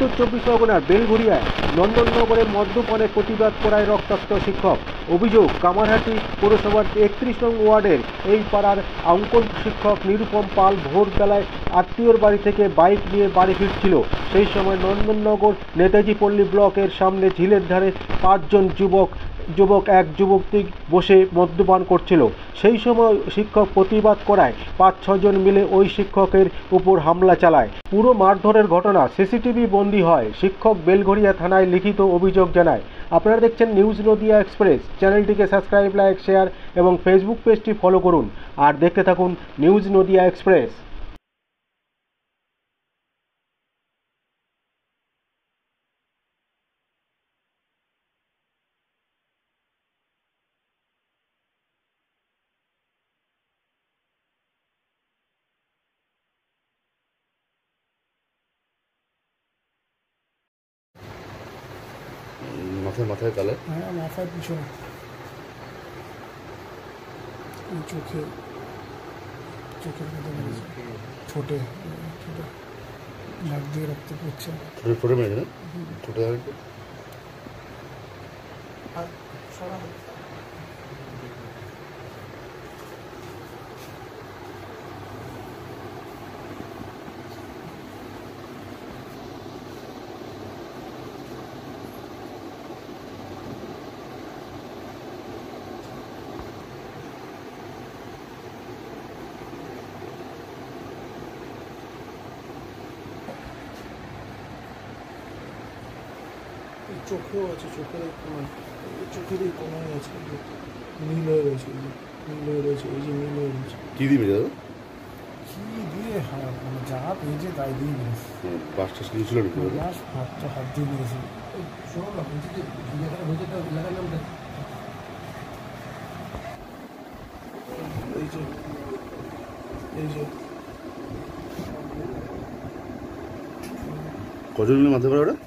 উত্তর 24 পরগনার বেলঘরিয়ায় নন্দননগরে মদ্যপানে প্রতিবাদ করায় রক্তাক্ত শিক্ষক। অভিযোগ, কামারহাটি পৌরসভার 31 নং ওয়ার্ডের এই পাড়ার অঙ্কন শিক্ষক নিরুপম পাল ভোরবেলায় আত্মীয়র বাড়ি থেকে বাইক নিয়ে বাড়ি ফিরছিল। সেই সময় নন্দননগর নেতাজি পল্লী ব্লকের সামনে ঝিলের ধারে 5 জন যুবক এক যুবতী বসে মদ্যপান করছিল। সেই সময় শিক্ষক প্রতিবাদ করায় 5-6 জন মিলে ওই শিক্ষকের উপর হামলা চালায়। পুরো মারধরের ঘটনা সিসিটিভি বন্দী হয়। শিক্ষক বেলঘরিয়া থানায় লিখিত অভিযোগ জানায়। আপনারা দেখছেন নিউজ নদিয়া এক্সপ্রেস। চ্যানেলটিকে সাবস্ক্রাইব, লাইক, শেয়ার এবং ফেসবুক পেজটি ফলো করুন আর দেখতে থাকুন নিউজ নদিয়া এক্সপ্রেস। মাথায় তাহলে হ্যাঁ, মাথার পিছনে, চোখের মধ্যে মেরেছে, ঠোঁটে নাক দিয়ে রক্ত পড়ছে। ঠোঁটে মেরেছে না? ঠোঁটে চোখেও আছে, চোখের এই কোনায় আছে, নীল হয়ে রয়েছে, এই যে নীল হয়ে রয়েছে। কি দিয়ে মেরে দাদা? কি দিয়ে? মানে যা পেয়েছে তাই দিয়ে মেরেছে। বাসটা কিছু ছিল নাকি? বাস হাত দিয়ে মেরেছে। এই যে কজন মিলে মাথায় করে ওটা?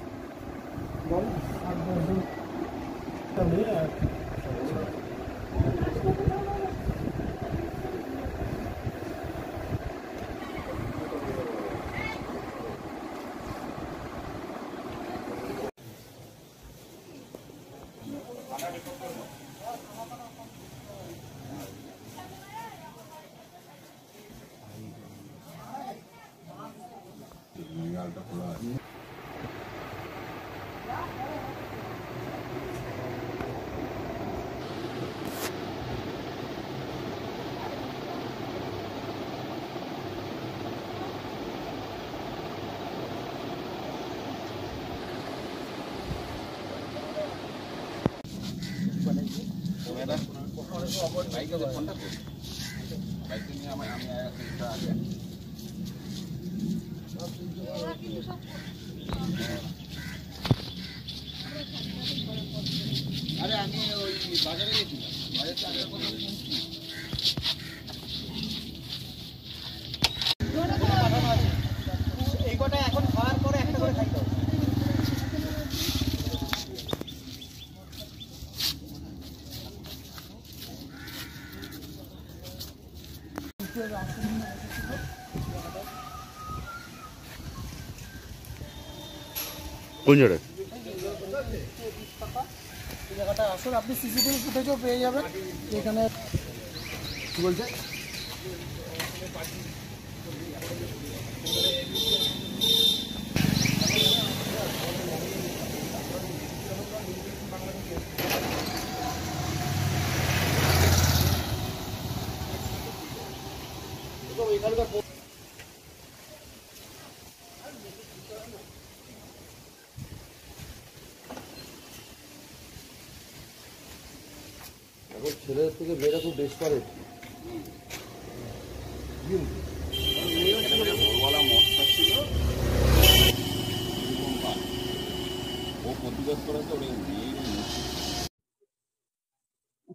আরে আমি ওই বাজারে গেছিলাম, বাজার থেকে আসার পথে এই কটা এখন খাওয়ার পরে একটা করে খাইতে হবে। কোন জায়গায়? এই জায়গাটা আসুন, আপনি সিসিটিভি ফুটেজও পেয়ে যাবেন এখানে। কি বলছে? এখন ছেলের থেকে মেয়েরা খুব বেশ করে। ভোরবেলা মশলা ছিল, ও প্রতিবাদ করাতে ওরা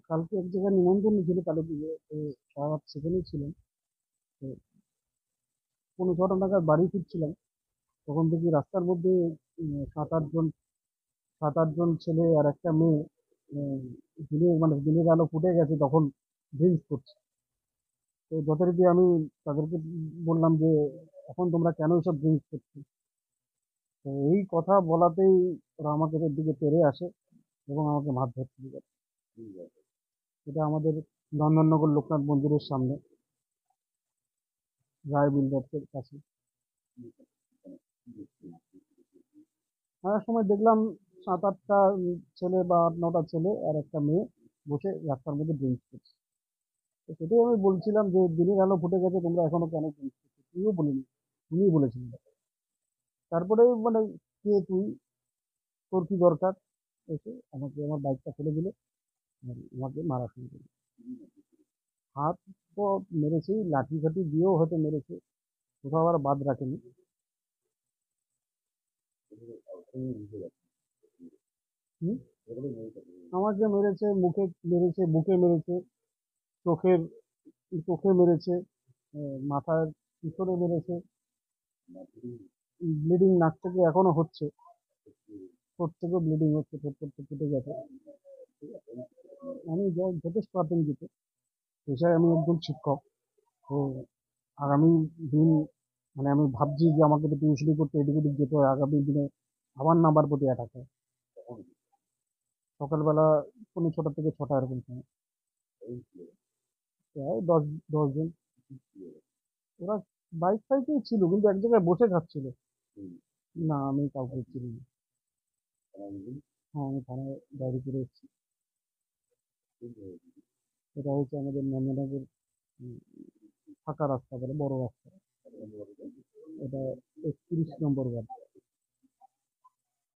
কালকে এক জায়গায় নিমন্ত্রণ ছিল কালী পুজো, তো সারা রাত সেখানেই ছিলেন। তো 6:30 নাগাদ বাড়ি ফিরছিলাম, তখন দেখি রাস্তার মধ্যে 7-8 জন ছেলে আর একটা মেয়ে দিনের আলো ফুটে গেছে তখন ড্রিঙ্কস করছে। তো যথারীতি আমি তাদেরকে বললাম যে এখন তোমরা কেন এসব ড্রিঙ্কস করছো? তো এই কথা বলাতেই ওরা আমাকে এর দিকে তেড়ে আসে এবং আমাকে মারধর শুরু করে। এটা আমাদের নন্দননগর লোকনাথ মন্দিরের সামনে রায় বিল্ডার্সের কাছে। আসার সময় দেখলাম 7-8টা ছেলে বা 8-9টা ছেলে আর একটা মেয়ে বসে রাস্তার মধ্যে ড্রিঙ্কস করছে। তো সেটাই আমি বলছিলাম যে দিনের আলো ফুটে গেছে, তোমরা এখনো কেন ড্রিঙ্কস করছো? তুইও বলিনি, উনিই বলেছিলেন। তারপরে মানে, কে তুই, তোর কি দরকার? এসে আমাকে আমার বাইকটা ফেলে দিল, আর আমাকে মারা শুরু করলো। হাত তো মেরেছেই, লাঠি ফাঠি দিয়েও হয়তো মেরেছে, কোথাও আর বাদ রাখেনি। হুম? আমাকে মেরেছে, মুখে মেরেছে, বুকে মেরেছে, চোখের চোখে মেরেছে, মাথার পিছনে মেরেছে। ব্লিডিং নাক থেকে এখনো হচ্ছে, ঠোঁট থেকেও ব্লিডিং হচ্ছে, ঠোঁট ঠোঁট ফুটে গেছে। আমি যথেষ্ট আতঙ্কিত। পেশায় আমি একজন শিক্ষক। তো আগামী দিন মানে আমি ভাবছি যে আমাকে তো টিউশনি করতে এদিক ওদিক যেতে হয়, আগামী দিনে আমার নাম্বার প্রতি অ্যাটাক হয়। সকালবেলা 6:45 থেকে 6টা এরকম সময়, প্রায় 10 জন। ওরা বাইক ফাইকেই ছিল, কিন্তু এক জায়গায় বসে খাচ্ছিল। না, আমি কাউকে চিনি না। হ্যাঁ, আমি থানায় ডায়েরি করে এসেছি। এটা হচ্ছে আমাদের নন্দননগর ফাঁকা রাস্তা বলে, বড় রাস্তা। এটা 31 নম্বর ওয়ার্ড।